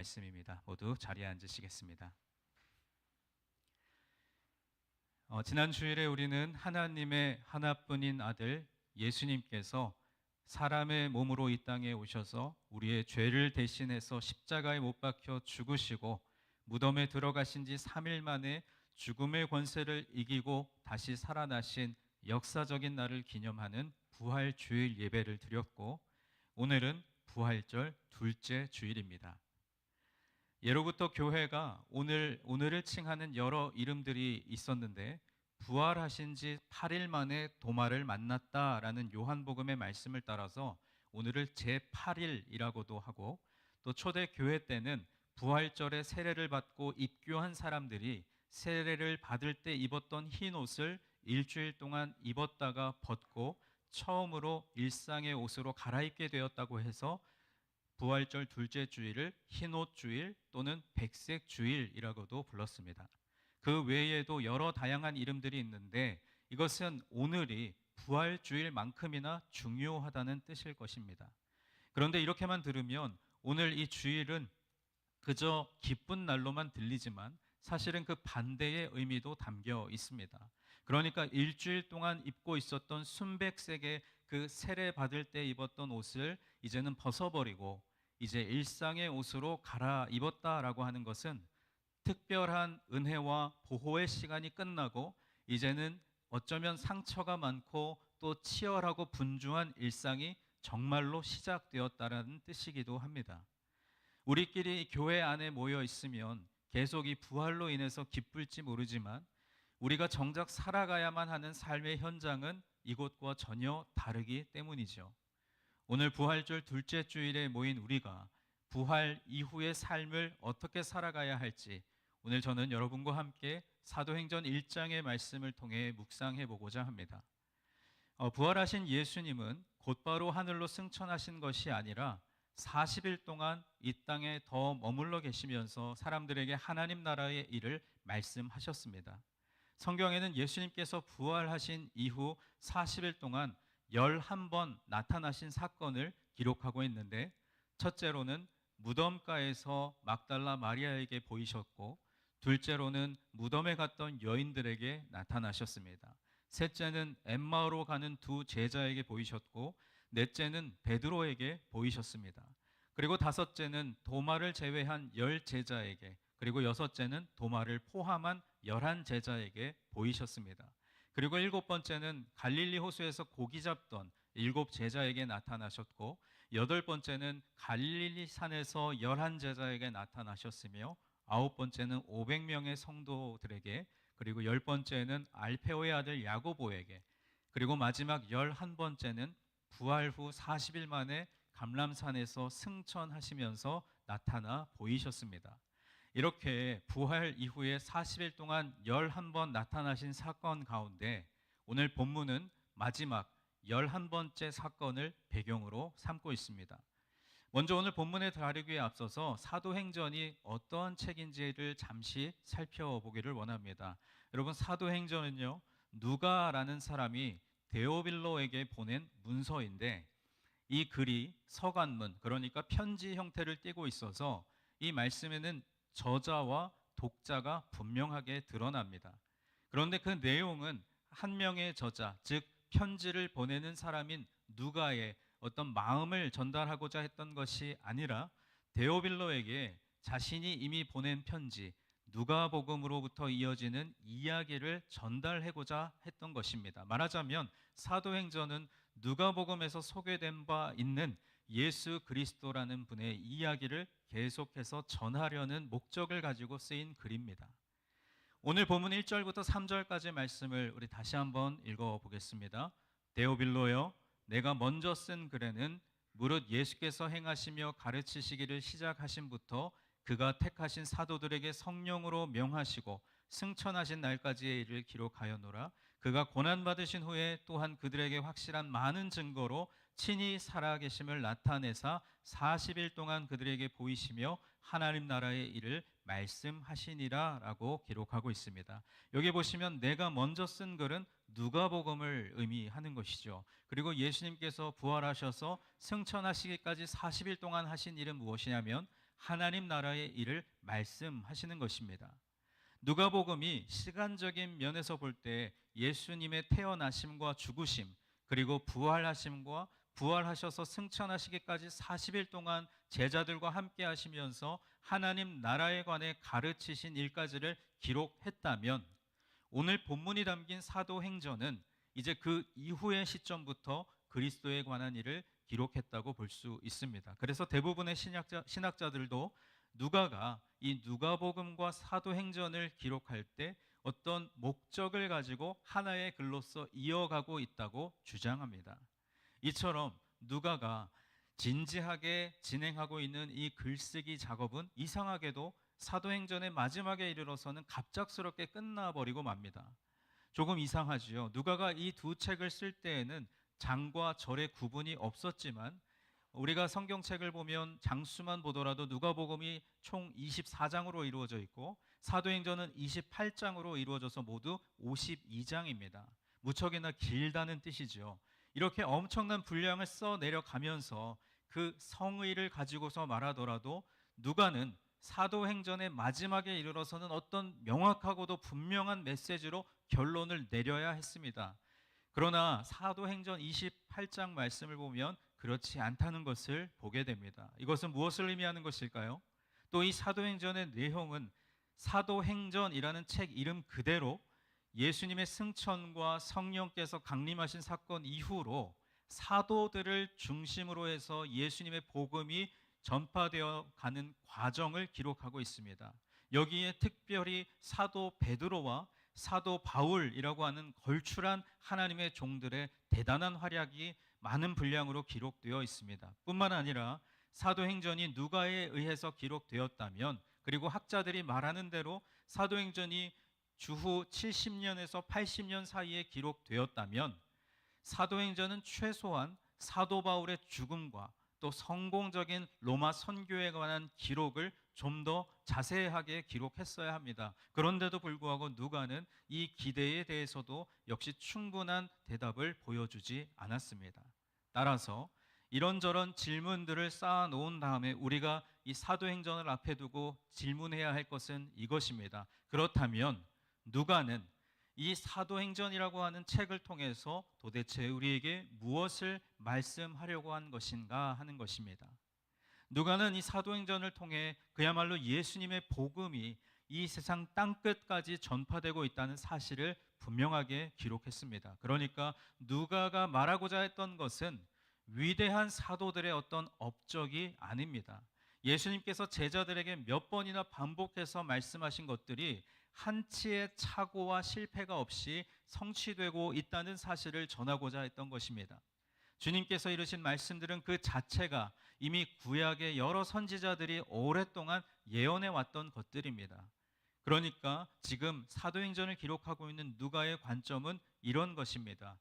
말씀입니다. 모두 자리에 앉으시겠습니다. 지난 주일에 우리는 하나님의 하나뿐인 아들 예수님께서 사람의 몸으로 이 땅에 오셔서 우리의 죄를 대신해서 십자가에 못 박혀 죽으시고 무덤에 들어가신 지 3일 만에 죽음의 권세를 이기고 다시 살아나신 역사적인 날을 기념하는 부활 주일 예배를 드렸고, 오늘은 부활절 둘째 주일입니다. 예로부터 교회가 오늘을 칭하는 여러 이름들이 있었는데, 부활하신 지 8일 만에 도마를 만났다라는 요한복음의 말씀을 따라서 오늘을 제8일이라고도 하고, 또 초대 교회 때는 부활절에 세례를 받고 입교한 사람들이 세례를 받을 때 입었던 흰 옷을 일주일 동안 입었다가 벗고 처음으로 일상의 옷으로 갈아입게 되었다고 해서 부활절 둘째 주일을 흰옷 주일 또는 백색 주일이라고도 불렀습니다. 그 외에도 여러 다양한 이름들이 있는데, 이것은 오늘이 부활 주일만큼이나 중요하다는 뜻일 것입니다. 그런데 이렇게만 들으면 오늘 이 주일은 그저 기쁜 날로만 들리지만 사실은 그 반대의 의미도 담겨 있습니다. 그러니까 일주일 동안 입고 있었던 순백색의 그 세례 받을 때 입었던 옷을 이제는 벗어버리고 이제 일상의 옷으로 갈아입었다라고 하는 것은 특별한 은혜와 보호의 시간이 끝나고 이제는 어쩌면 상처가 많고 또 치열하고 분주한 일상이 정말로 시작되었다라는 뜻이기도 합니다. 우리끼리 교회 안에 모여 있으면 계속 이 부활로 인해서 기쁠지 모르지만 우리가 정작 살아가야만 하는 삶의 현장은 이곳과 전혀 다르기 때문이죠. 오늘 부활절 둘째 주일에 모인 우리가 부활 이후의 삶을 어떻게 살아가야 할지, 오늘 저는 여러분과 함께 사도행전 1장의 말씀을 통해 묵상해 보고자 합니다. 부활하신 예수님은 곧바로 하늘로 승천하신 것이 아니라 40일 동안 이 땅에 더 머물러 계시면서 사람들에게 하나님 나라의 일을 말씀하셨습니다. 성경에는 예수님께서 부활하신 이후 40일 동안 11번 나타나신 사건을 기록하고 있는데, 첫째로는 무덤가에서 막달라 마리아에게 보이셨고, 둘째로는 무덤에 갔던 여인들에게 나타나셨습니다. 셋째는 엠마오로 가는 두 제자에게 보이셨고, 넷째는 베드로에게 보이셨습니다. 그리고 다섯째는 도마를 제외한 10제자에게, 그리고 여섯째는 도마를 포함한 11제자에게 보이셨습니다. 그리고 일곱 번째는 갈릴리 호수에서 고기 잡던 7제자에게 나타나셨고, 여덟 번째는 갈릴리 산에서 11제자에게 나타나셨으며, 아홉 번째는 500명의 성도들에게, 그리고 열 번째는 알페오의 아들 야고보에게, 그리고 마지막 11번째는 부활 후 40일 만에 감람산에서 승천하시면서 나타나 보이셨습니다. 이렇게 부활 이후에 40일 동안 11번 나타나신 사건 가운데 오늘 본문은 마지막 11번째 사건을 배경으로 삼고 있습니다. 먼저 오늘 본문에 다루기에 앞서서 사도행전이 어떠한 책인지를 잠시 살펴보기를 원합니다. 여러분, 사도행전은요, 누가라는 사람이 데오빌로에게 보낸 문서인데, 이 글이 서간문, 그러니까 편지 형태를 띠고 있어서 이 말씀에는 저자와 독자가 분명하게 드러납니다. 그런데 그 내용은 한 명의 저자, 즉 편지를 보내는 사람인 누가의 어떤 마음을 전달하고자 했던 것이 아니라 데오빌로에게 자신이 이미 보낸 편지, 누가복음으로부터 이어지는 이야기를 전달하고자 했던 것입니다. 말하자면 사도행전은 누가복음에서 소개된 바 있는 예수 그리스도라는 분의 이야기를 계속해서 전하려는 목적을 가지고 쓰인 글입니다. 오늘 본문 1절부터 3절까지 말씀을 우리 다시 한번 읽어보겠습니다. 데오빌로여, 내가 먼저 쓴 글에는 무릇 예수께서 행하시며 가르치시기를 시작하신부터 그가 택하신 사도들에게 성령으로 명하시고 승천하신 날까지의 일을 기록하였노라. 그가 고난받으신 후에 또한 그들에게 확실한 많은 증거로 친히 살아계심을 나타내사 40일 동안 그들에게 보이시며 하나님 나라의 일을 말씀하시니라 라고 기록하고 있습니다. 여기 보시면 내가 먼저 쓴 글은 누가복음을 의미하는 것이죠. 그리고 예수님께서 부활하셔서 승천하시기까지 40일 동안 하신 일은 무엇이냐면 하나님 나라의 일을 말씀하시는 것입니다. 누가복음이 시간적인 면에서 볼 때 예수님의 태어나심과 죽으심, 그리고 부활하심과 부활하셔서 승천하시기까지 40일 동안 제자들과 함께 하시면서 하나님 나라에 관해 가르치신 일까지를 기록했다면, 오늘 본문이 담긴 사도행전은 이제 그 이후의 시점부터 그리스도에 관한 일을 기록했다고 볼 수 있습니다. 그래서 대부분의 신학자들도 누가가 이 누가복음과 사도행전을 기록할 때 어떤 목적을 가지고 하나의 글로서 이어가고 있다고 주장합니다. 이처럼 누가가 진지하게 진행하고 있는 이 글쓰기 작업은 이상하게도 사도행전의 마지막에 이르러서는 갑작스럽게 끝나버리고 맙니다. 조금 이상하지요. 누가가 이 두 책을 쓸 때에는 장과 절의 구분이 없었지만, 우리가 성경책을 보면 장수만 보더라도 누가복음이 총 24장으로 이루어져 있고 사도행전은 28장으로 이루어져서 모두 52장입니다. 무척이나 길다는 뜻이죠. 이렇게 엄청난 분량을 써 내려가면서 그 성의를 가지고서 말하더라도 누가는 사도행전의 마지막에 이르러서는 어떤 명확하고도 분명한 메시지로 결론을 내려야 했습니다. 그러나 사도행전 28장 말씀을 보면 그렇지 않다는 것을 보게 됩니다. 이것은 무엇을 의미하는 것일까요? 또 이 사도행전의 내용은 사도행전이라는 책 이름 그대로 예수님의 승천과 성령께서 강림하신 사건 이후로 사도들을 중심으로 해서 예수님의 복음이 전파되어 가는 과정을 기록하고 있습니다. 여기에 특별히 사도 베드로와 사도 바울이라고 하는 걸출한 하나님의 종들의 대단한 활약이 많은 분량으로 기록되어 있습니다. 뿐만 아니라 사도행전이 누가에 의해서 기록되었다면, 그리고 학자들이 말하는 대로 사도행전이 주후 70년에서 80년 사이에 기록되었다면, 사도행전은 최소한 사도 바울의 죽음과 또 성공적인 로마 선교에 관한 기록을 좀 더 자세하게 기록했어야 합니다. 그런데도 불구하고 누가는 이 기대에 대해서도 역시 충분한 대답을 보여주지 않았습니다. 따라서 이런저런 질문들을 쌓아 놓은 다음에 우리가 이 사도행전을 앞에 두고 질문해야 할 것은 이것입니다. 그렇다면 누가는 이 사도행전이라고 하는 책을 통해서 도대체 우리에게 무엇을 말씀하려고 한 것인가 하는 것입니다. 누가는 이 사도행전을 통해 그야말로 예수님의 복음이 이 세상 땅끝까지 전파되고 있다는 사실을 분명하게 기록했습니다. 그러니까 누가가 말하고자 했던 것은 위대한 사도들의 어떤 업적이 아닙니다. 예수님께서 제자들에게 몇 번이나 반복해서 말씀하신 것들이 한치의 착오와 실패가 없이 성취되고 있다는 사실을 전하고자 했던 것입니다. 주님께서 이루신 말씀들은 그 자체가 이미 구약의 여러 선지자들이 오랫동안 예언해 왔던 것들입니다. 그러니까 지금 사도행전을 기록하고 있는 누가의 관점은 이런 것입니다.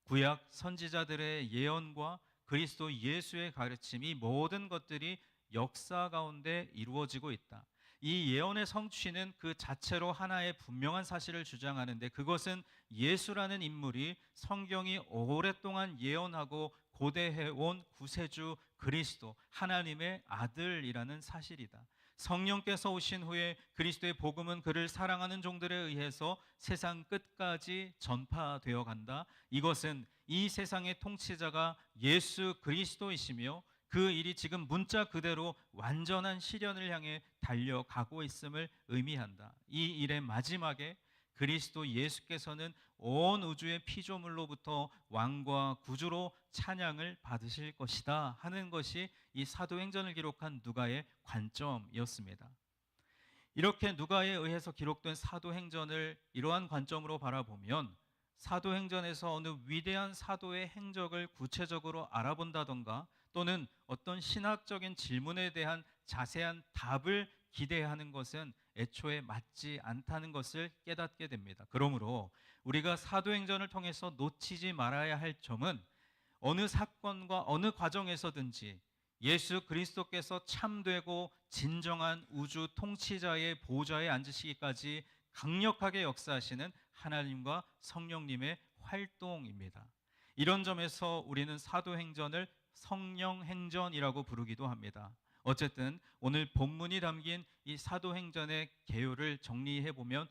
구약 선지자들의 예언과 그리스도 예수의 가르침이 모든 것들이 역사 가운데 이루어지고 있다. 이 예언의 성취는 그 자체로 하나의 분명한 사실을 주장하는데, 그것은 예수라는 인물이 성경이 오랫동안 예언하고 고대해온 구세주 그리스도 하나님의 아들이라는 사실이다. 성령께서 오신 후에 그리스도의 복음은 그를 사랑하는 종들에 의해서 세상 끝까지 전파되어 간다. 이것은 이 세상의 통치자가 예수 그리스도이시며 그 일이 지금 문자 그대로 완전한 실현을 향해 달려가고 있음을 의미한다. 이 일의 마지막에 그리스도 예수께서는 온 우주의 피조물로부터 왕과 구주로 찬양을 받으실 것이다 하는 것이 이 사도행전을 기록한 누가의 관점이었습니다. 이렇게 누가에 의해서 기록된 사도행전을 이러한 관점으로 바라보면 사도행전에서 어느 위대한 사도의 행적을 구체적으로 알아본다던가 또는 어떤 신학적인 질문에 대한 자세한 답을 기대하는 것은 애초에 맞지 않다는 것을 깨닫게 됩니다. 그러므로 우리가 사도행전을 통해서 놓치지 말아야 할 점은 어느 사건과 어느 과정에서든지 예수 그리스도께서 참되고 진정한 우주 통치자의 보좌에 앉으시기까지 강력하게 역사하시는 하나님과 성령님의 활동입니다. 이런 점에서 우리는 사도행전을 성령행전이라고 부르기도 합니다. 어쨌든 오늘 본문이 담긴 이 사도행전의 개요를 정리해 보면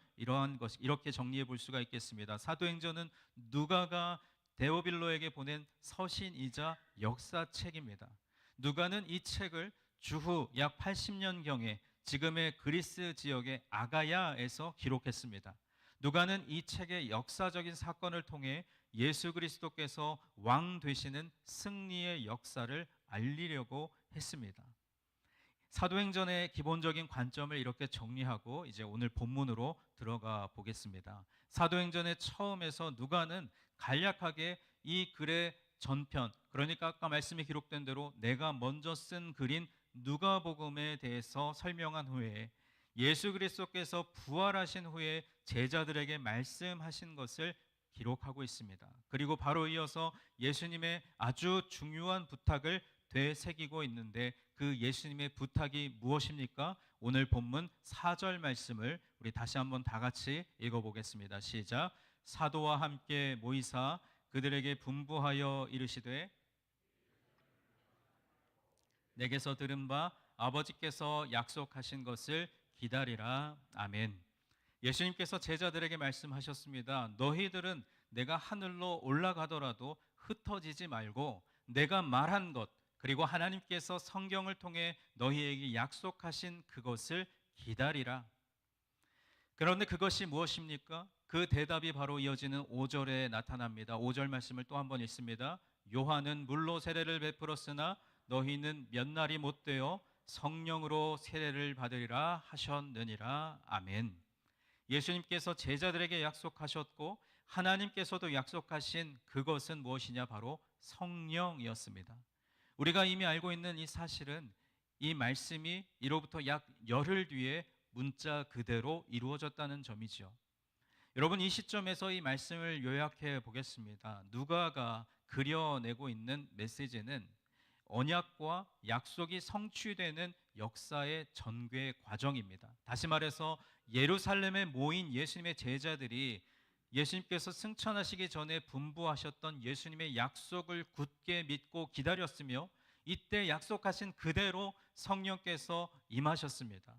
이렇게 정리해 볼 수가 있겠습니다. 사도행전은 누가가 데오빌로에게 보낸 서신이자 역사책입니다. 누가는 이 책을 주후 약 80년경에 지금의 그리스 지역의 아가야에서 기록했습니다. 누가는 이 책의 역사적인 사건을 통해 예수 그리스도께서 왕 되시는 승리의 역사를 알리려고 했습니다. 사도행전의 기본적인 관점을 이렇게 정리하고 이제 오늘 본문으로 들어가 보겠습니다. 사도행전의 처음에서 누가는 간략하게 이 글의 전편, 그러니까 아까 말씀이 기록된 대로 내가 먼저 쓴 글인 누가복음에 대해서 설명한 후에 예수 그리스도께서 부활하신 후에 제자들에게 말씀하신 것을 기록하고 있습니다. 그리고 바로 이어서 예수님의 아주 중요한 부탁을 되새기고 있는데 그 예수님의 부탁이 무엇입니까? 오늘 본문 4절 말씀을 우리 다시 한번 다 같이 읽어보겠습니다. 시작. 사도와 함께 모이사 그들에게 분부하여 이르시되 내게서 들은 바 아버지께서 약속하신 것을 기다리라. 아멘. 예수님께서 제자들에게 말씀하셨습니다. 너희들은 내가 하늘로 올라가더라도 흩어지지 말고 내가 말한 것 그리고 하나님께서 성경을 통해 너희에게 약속하신 그것을 기다리라. 그런데 그것이 무엇입니까? 그 대답이 바로 이어지는 5절에 나타납니다. 5절 말씀을 또 한번 읽습니다. 요한은 물로 세례를 베풀었으나 너희는 몇 날이 못 되어 성령으로 세례를 받으리라 하셨느니라. 아멘. 예수님께서 제자들에게 약속하셨고 하나님께서도 약속하신 그것은 무엇이냐? 바로 성령이었습니다. 우리가 이미 알고 있는 이 사실은 이 말씀이 이로부터 약 열흘 뒤에 문자 그대로 이루어졌다는 점이죠. 여러분, 이 시점에서 이 말씀을 요약해 보겠습니다. 누가가 그려내고 있는 메시지는 언약과 약속이 성취되는 역사의 전개 과정입니다. 다시 말해서 예루살렘에 모인 예수님의 제자들이 예수님께서 승천하시기 전에 분부하셨던 예수님의 약속을 굳게 믿고 기다렸으며 이때 약속하신 그대로 성령께서 임하셨습니다.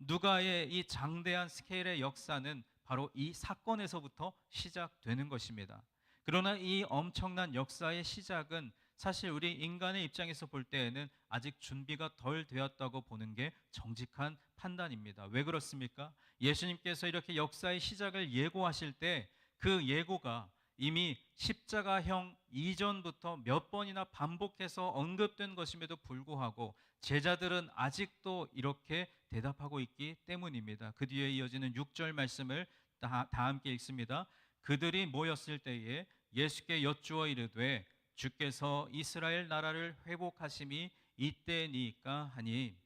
누가의 이 장대한 스케일의 역사는 바로 이 사건에서부터 시작되는 것입니다. 그러나 이 엄청난 역사의 시작은 사실 우리 인간의 입장에서 볼 때에는 아직 준비가 덜 되었다고 보는 게 정직한 판단입니다. 왜 그렇습니까? 예수님께서 이렇게 역사의 시작을 예고하실 때 그 예고가 이미 십자가형 이전부터 몇 번이나 반복해서 언급된 것임에도 불구하고 제자들은 아직도 이렇게 대답하고 있기 때문입니다. 그 뒤에 이어지는 6절 말씀을 다 함께 읽습니다. 그들이 모였을 때에 예수께 여쭈어 이르되 주께서 이스라엘 나라를 회복하심이 이때니까 하니.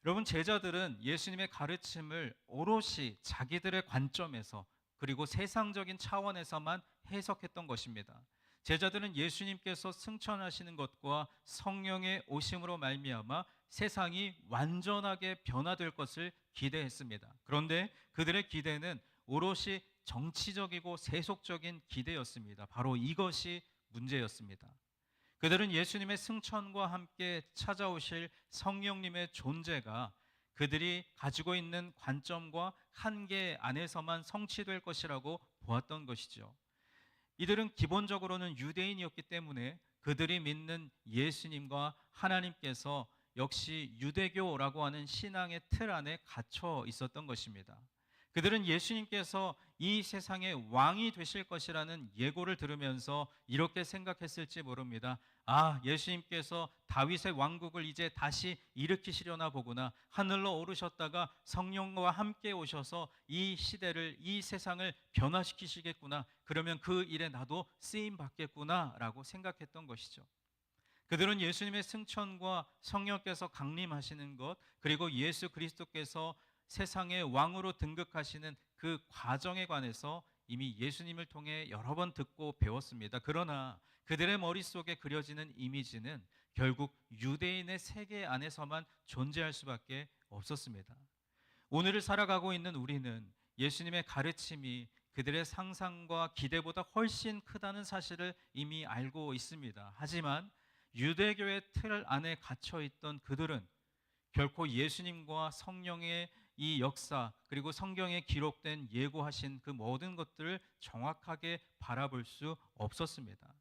여러분, 제자들은 예수님의 가르침을 오롯이 자기들의 관점에서 그리고 세상적인 차원에서만 해석했던 것입니다. 제자들은 예수님께서 승천하시는 것과 성령의 오심으로 말미암아 세상이 완전하게 변화될 것을 기대했습니다. 그런데 그들의 기대는 오롯이 정치적이고 세속적인 기대였습니다. 바로 이것이 문제였습니다. 그들은 예수님의 승천과 함께 찾아오실 성령님의 존재가 그들이 가지고 있는 관점과 한계 안에서만 성취될 것이라고 보았던 것이죠. 이들은 기본적으로는 유대인이었기 때문에 그들이 믿는 예수님과 하나님께서 역시 유대교라고 하는 신앙의 틀 안에 갇혀 있었던 것입니다. 그들은 예수님께서 이 세상의 왕이 되실 것이라는 예고를 들으면서 이렇게 생각했을지 모릅니다. 아, 예수님께서 다윗의 왕국을 이제 다시 일으키시려나 보구나. 하늘로 오르셨다가 성령과 함께 오셔서 이 시대를, 이 세상을 변화시키시겠구나. 그러면 그 일에 나도 쓰임 받겠구나 라고 생각했던 것이죠. 그들은 예수님의 승천과 성령께서 강림하시는 것, 그리고 예수 그리스도께서 세상의 왕으로 등극하시는 그 과정에 관해서 이미 예수님을 통해 여러 번 듣고 배웠습니다. 그러나 그들의 머릿속에 그려지는 이미지는 결국 유대인의 세계 안에서만 존재할 수밖에 없었습니다. 오늘을 살아가고 있는 우리는 예수님의 가르침이 그들의 상상과 기대보다 훨씬 크다는 사실을 이미 알고 있습니다. 하지만 유대교의 틀 안에 갇혀 있던 그들은 결코 예수님과 성령의 이 역사, 그리고 성경에 기록된 예고하신 그 모든 것들을 정확하게 바라볼 수 없었습니다.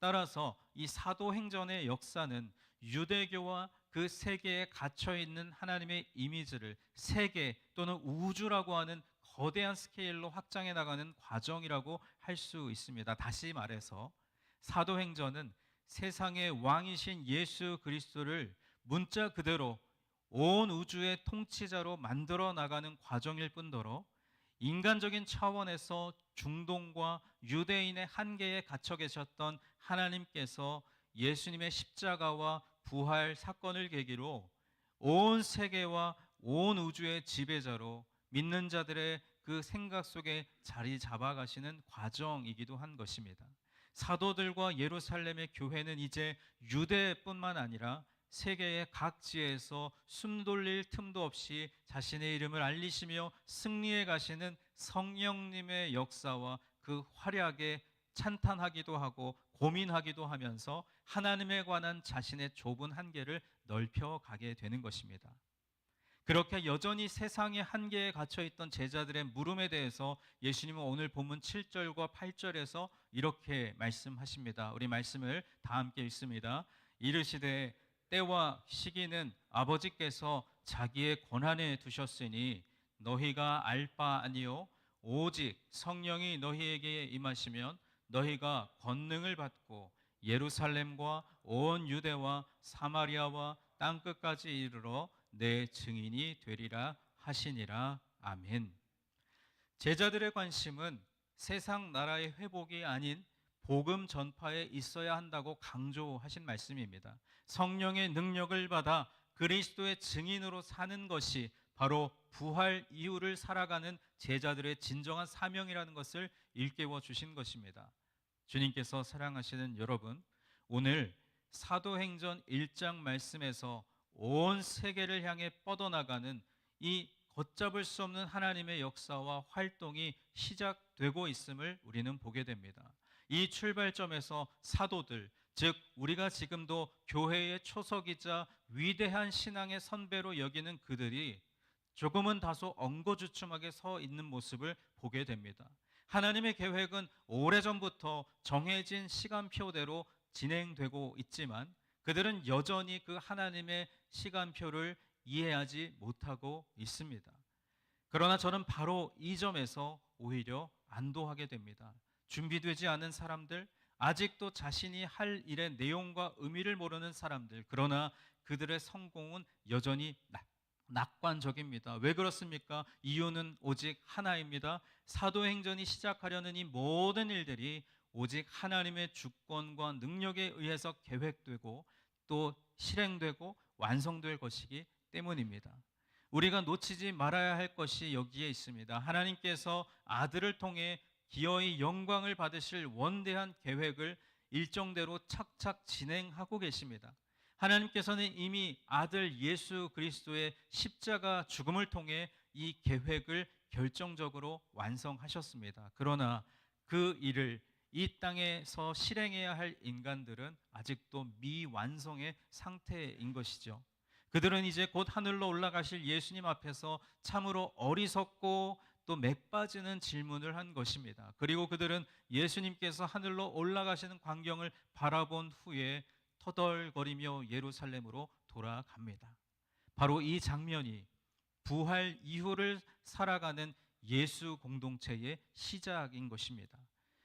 따라서 이 사도행전의 역사는 유대교와 그 세계에 갇혀 있는 하나님의 이미지를 세계 또는 우주라고 하는 거대한 스케일로 확장해 나가는 과정이라고 할 수 있습니다. 다시 말해서 사도행전은 세상의 왕이신 예수 그리스도를 문자 그대로 온 우주의 통치자로 만들어 나가는 과정일 뿐더러 인간적인 차원에서 중동과 유대인의 한계에 갇혀 계셨던 하나님께서 예수님의 십자가와 부활 사건을 계기로 온 세계와 온 우주의 지배자로 믿는 자들의 그 생각 속에 자리 잡아가시는 과정이기도 한 것입니다. 사도들과 예루살렘의 교회는 이제 유대뿐만 아니라 세계의 각지에서 숨 돌릴 틈도 없이 자신의 이름을 알리시며 승리해 가시는 성령님의 역사와 그 활약에 찬탄하기도 하고 고민하기도 하면서 하나님에 관한 자신의 좁은 한계를 넓혀가게 되는 것입니다. 그렇게 여전히 세상의 한계에 갇혀 있던 제자들의 물음에 대해서 예수님은 오늘 본문 7절과 8절에서 이렇게 말씀하십니다. 우리 말씀을 다 함께 읽습니다. 이르시되 때와 시기는 아버지께서 자기의 권한에 두셨으니 너희가 알 바 아니요 오직 성령이 너희에게 임하시면 너희가 권능을 받고 예루살렘과 온 유대와 사마리아와 땅끝까지 이르러 내 증인이 되리라 하시니라. 아멘. 제자들의 관심은 세상 나라의 회복이 아닌 복음 전파에 있어야 한다고 강조하신 말씀입니다. 성령의 능력을 받아 그리스도의 증인으로 사는 것이 바로 부활 이후를 살아가는 제자들의 진정한 사명이라는 것을 일깨워 주신 것입니다. 주님께서 사랑하시는 여러분, 오늘 사도행전 1장 말씀에서 온 세계를 향해 뻗어나가는 이 걷잡을 수 없는 하나님의 역사와 활동이 시작되고 있음을 우리는 보게 됩니다. 이 출발점에서 사도들, 즉 우리가 지금도 교회의 초석이자 위대한 신앙의 선배로 여기는 그들이 조금은 다소 엉거주춤하게 서 있는 모습을 보게 됩니다. 하나님의 계획은 오래전부터 정해진 시간표대로 진행되고 있지만 그들은 여전히 그 하나님의 시간표를 이해하지 못하고 있습니다. 그러나 저는 바로 이 점에서 오히려 안도하게 됩니다. 준비되지 않은 사람들, 아직도 자신이 할 일의 내용과 의미를 모르는 사람들, 그러나 그들의 성공은 여전히 낙관적입니다. 왜 그렇습니까? 이유는 오직 하나입니다. 사도행전이 시작하려는 이 모든 일들이 오직 하나님의 주권과 능력에 의해서 계획되고 또 실행되고 완성될 것이기 때문입니다. 우리가 놓치지 말아야 할 것이 여기에 있습니다. 하나님께서 아들을 통해 기어이 영광을 받으실 원대한 계획을 일정대로 착착 진행하고 계십니다. 하나님께서는 이미 아들 예수 그리스도의 십자가 죽음을 통해 이 계획을 결정적으로 완성하셨습니다. 그러나 그 일을 이 땅에서 실행해야 할 인간들은 아직도 미완성의 상태인 것이죠. 그들은 이제 곧 하늘로 올라가실 예수님 앞에서 참으로 어리석고 또 맥빠지는 질문을 한 것입니다. 그리고 그들은 예수님께서 하늘로 올라가시는 광경을 바라본 후에 터덜거리며 예루살렘으로 돌아갑니다. 바로 이 장면이 부활 이후를 살아가는 예수 공동체의 시작인 것입니다.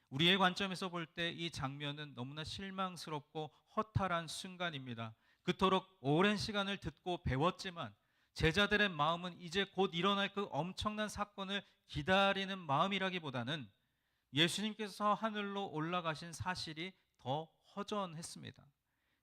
우리의 관점에서 볼 때 이 장면은 너무나 실망스럽고 허탈한 순간입니다. 그토록 오랜 시간을 듣고 배웠지만 제자들의 마음은 이제 곧 일어날 그 엄청난 사건을 기다리는 마음이라기보다는 예수님께서 하늘로 올라가신 사실이 더 허전했습니다.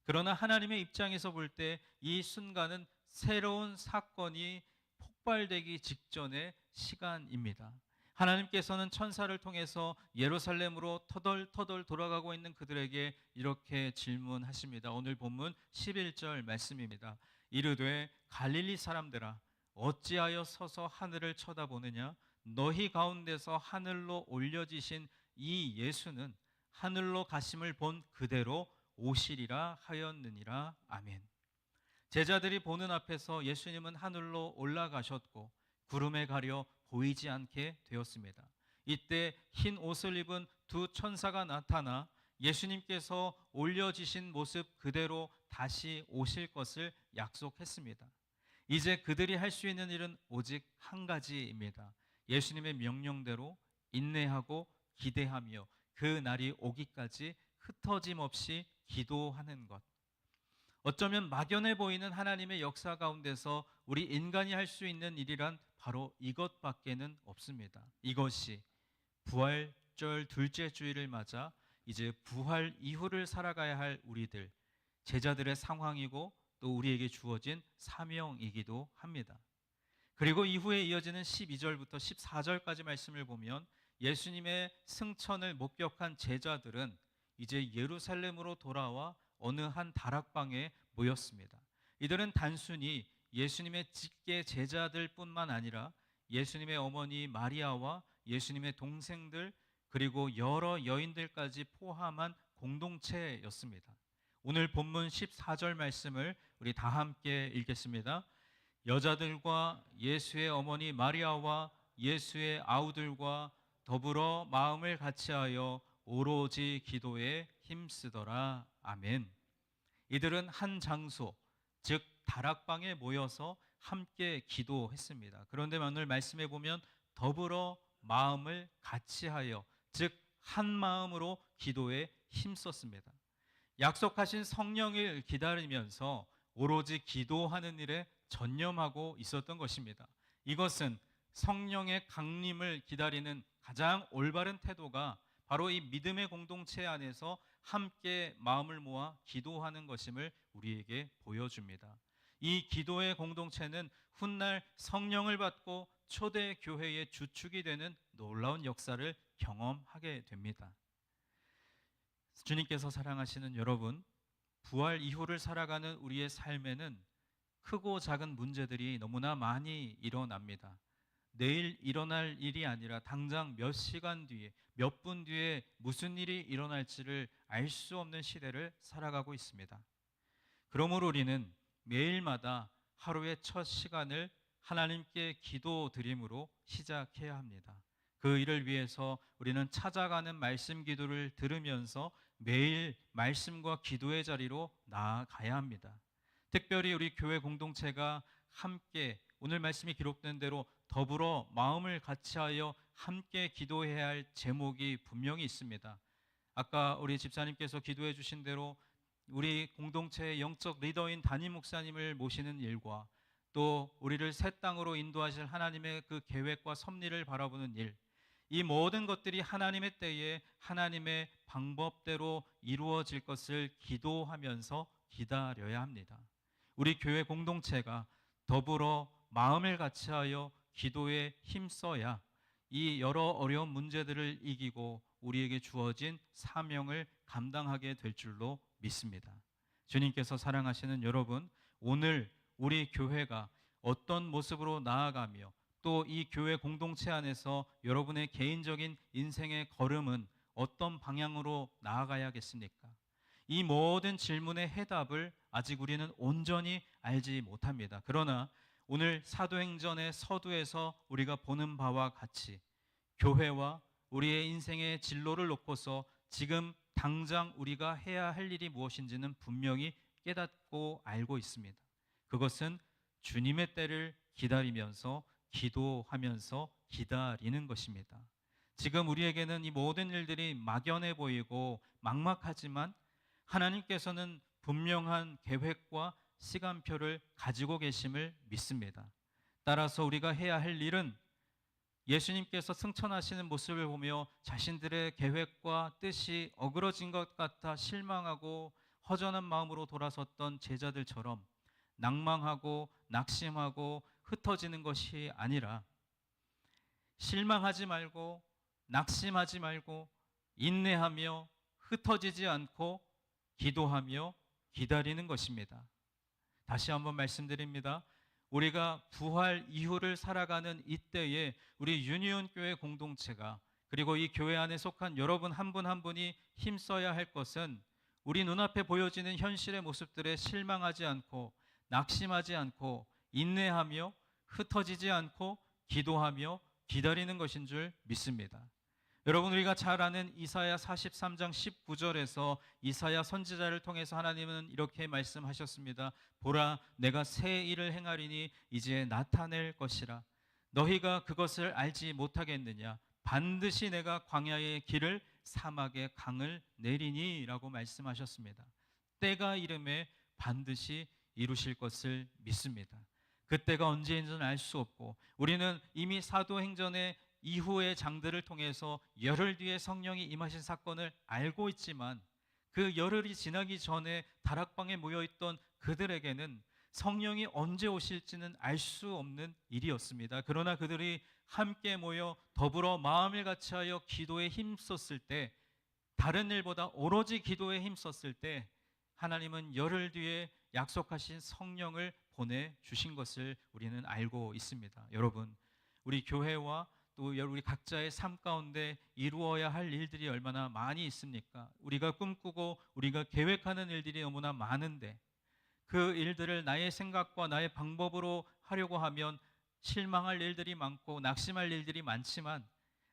그러나 하나님의 입장에서 볼 때 이 순간은 새로운 사건이 폭발되기 직전의 시간입니다. 하나님께서는 천사를 통해서 예루살렘으로 터덜터덜 돌아가고 있는 그들에게 이렇게 질문하십니다. 오늘 본문 11절 말씀입니다. 이르되 갈릴리 사람들아 어찌하여 서서 하늘을 쳐다보느냐 너희 가운데서 하늘로 올려지신 이 예수는 하늘로 가심을 본 그대로 오시리라 하였느니라. 아멘. 제자들이 보는 앞에서 예수님은 하늘로 올라가셨고 구름에 가려 보이지 않게 되었습니다. 이때 흰 옷을 입은 두 천사가 나타나 예수님께서 올려지신 모습 그대로 다시 오실 것을 약속했습니다. 이제 그들이 할 수 있는 일은 오직 한 가지입니다. 예수님의 명령대로 인내하고 기대하며 그 날이 오기까지 흩어짐 없이 기도하는 것. 어쩌면 막연해 보이는 하나님의 역사 가운데서 우리 인간이 할 수 있는 일이란 바로 이것밖에는 없습니다. 이것이 부활절 둘째 주일을 맞아 이제 부활 이후를 살아가야 할 우리들, 제자들의 상황이고 또 우리에게 주어진 사명이기도 합니다. 그리고 이후에 이어지는 12절부터 14절까지 말씀을 보면 예수님의 승천을 목격한 제자들은 이제 예루살렘으로 돌아와 어느 한 다락방에 모였습니다. 이들은 단순히 예수님의 직계 제자들뿐만 아니라 예수님의 어머니 마리아와 예수님의 동생들 그리고 여러 여인들까지 포함한 공동체였습니다. 오늘 본문 14절 말씀을 우리 다 함께 읽겠습니다. 여자들과 예수의 어머니 마리아와 예수의 아우들과 더불어 마음을 같이하여 오로지 기도에 힘쓰더라. 아멘. 이들은 한 장소, 즉 다락방에 모여서 함께 기도했습니다. 그런데 오늘 말씀해 보면 더불어 마음을 같이하여, 즉 한 마음으로 기도에 힘썼습니다. 약속하신 성령을 기다리면서 오로지 기도하는 일에 전념하고 있었던 것입니다. 이것은 성령의 강림을 기다리는 가장 올바른 태도가 바로 이 믿음의 공동체 안에서 함께 마음을 모아 기도하는 것임을 우리에게 보여줍니다. 이 기도의 공동체는 훗날 성령을 받고 초대 교회의 주축이 되는 놀라운 역사를 경험하게 됩니다. 주님께서 사랑하시는 여러분, 부활 이후를 살아가는 우리의 삶에는 크고 작은 문제들이 너무나 많이 일어납니다. 내일 일어날 일이 아니라 당장 몇 시간 뒤에, 몇 분 뒤에 무슨 일이 일어날지를 알 수 없는 시대를 살아가고 있습니다. 그러므로 우리는 매일마다 하루의 첫 시간을 하나님께 기도 드림으로 시작해야 합니다. 그 일을 위해서 우리는 찾아가는 말씀 기도를 들으면서 매일 말씀과 기도의 자리로 나아가야 합니다. 특별히 우리 교회 공동체가 함께 오늘 말씀이 기록된 대로 더불어 마음을 같이하여 함께 기도해야 할 제목이 분명히 있습니다. 아까 우리 집사님께서 기도해 주신 대로 우리 공동체의 영적 리더인 담임 목사님을 모시는 일과 또 우리를 새 땅으로 인도하실 하나님의 그 계획과 섭리를 바라보는 일, 이 모든 것들이 하나님의 때에 하나님의 방법대로 이루어질 것을 기도하면서 기다려야 합니다. 우리 교회 공동체가 더불어 마음을 같이하여 기도에 힘써야 이 여러 어려운 문제들을 이기고 우리에게 주어진 사명을 감당하게 될 줄로 믿습니다. 주님께서 사랑하시는 여러분, 오늘 우리 교회가 어떤 모습으로 나아가며 또 이 교회 공동체 안에서 여러분의 개인적인 인생의 걸음은 어떤 방향으로 나아가야겠습니까? 이 모든 질문의 해답을 아직 우리는 온전히 알지 못합니다. 그러나 오늘 사도행전의 서두에서 우리가 보는 바와 같이 교회와 우리의 인생의 진로를 놓고서 지금 당장 우리가 해야 할 일이 무엇인지는 분명히 깨닫고 알고 있습니다. 그것은 주님의 때를 기다리면서 기도하면서 기다리는 것입니다. 지금 우리에게는 이 모든 일들이 막연해 보이고 막막하지만 하나님께서는 분명한 계획과 시간표를 가지고 계심을 믿습니다. 따라서 우리가 해야 할 일은 예수님께서 승천하시는 모습을 보며 자신들의 계획과 뜻이 어그러진 것 같아 실망하고 허전한 마음으로 돌아섰던 제자들처럼 낭망하고 낙심하고 흩어지는 것이 아니라 실망하지 말고 낙심하지 말고 인내하며 흩어지지 않고 기도하며 기다리는 것입니다. 다시 한번 말씀드립니다. 우리가 부활 이후를 살아가는 이때에 우리 유니온 교회 공동체가 그리고 이 교회 안에 속한 여러분 한 분 한 분이 힘써야 할 것은 우리 눈앞에 보여지는 현실의 모습들에 실망하지 않고 낙심하지 않고 인내하며 흩어지지 않고 기도하며 기다리는 것인 줄 믿습니다. 여러분, 우리가 잘 아는 이사야 43장 19절에서 이사야 선지자를 통해서 하나님은 이렇게 말씀하셨습니다. 보라, 내가 새 일을 행하리니 이제 나타낼 것이라. 너희가 그것을 알지 못하겠느냐? 반드시 내가 광야의 길을 사막의 강을 내리니 라고 말씀하셨습니다. 때가 이름에 반드시 이루실 것을 믿습니다. 그때가 언제인지는 알 수 없고, 우리는 이미 사도행전의 이후의 장들을 통해서 열흘 뒤에 성령이 임하신 사건을 알고 있지만, 그 열흘이 지나기 전에 다락방에 모여있던 그들에게는 성령이 언제 오실지는 알 수 없는 일이었습니다. 그러나 그들이 함께 모여 더불어 마음을 같이하여 기도에 힘썼을 때, 다른 일보다 오로지 기도에 힘썼을 때 하나님은 열흘 뒤에 약속하신 성령을 보내주신 것을 우리는 알고 있습니다. 여러분, 우리 교회와 또 우리 각자의 삶 가운데 이루어야 할 일들이 얼마나 많이 있습니까? 우리가 꿈꾸고 우리가 계획하는 일들이 너무나 많은데, 그 일들을 나의 생각과 나의 방법으로 하려고 하면 실망할 일들이 많고 낙심할 일들이 많지만,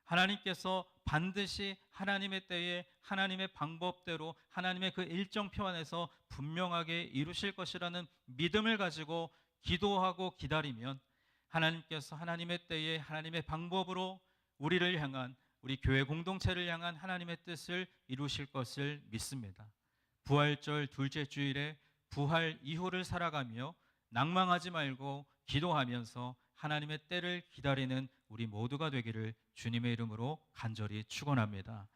하나님께서 반드시 하나님의 때에 하나님의 방법대로 하나님의 그 일정표 안에서 분명하게 이루실 것이라는 믿음을 가지고 기도하고 기다리면, 하나님께서 하나님의 때에 하나님의 방법으로 우리를 향한, 우리 교회 공동체를 향한 하나님의 뜻을 이루실 것을 믿습니다. 부활절 둘째 주일에 부활 이후를 살아가며 낭망하지 말고 기도하면서 하나님의 때를 기다리는 우리 모두가 되기를 주님의 이름으로 간절히 축원합니다.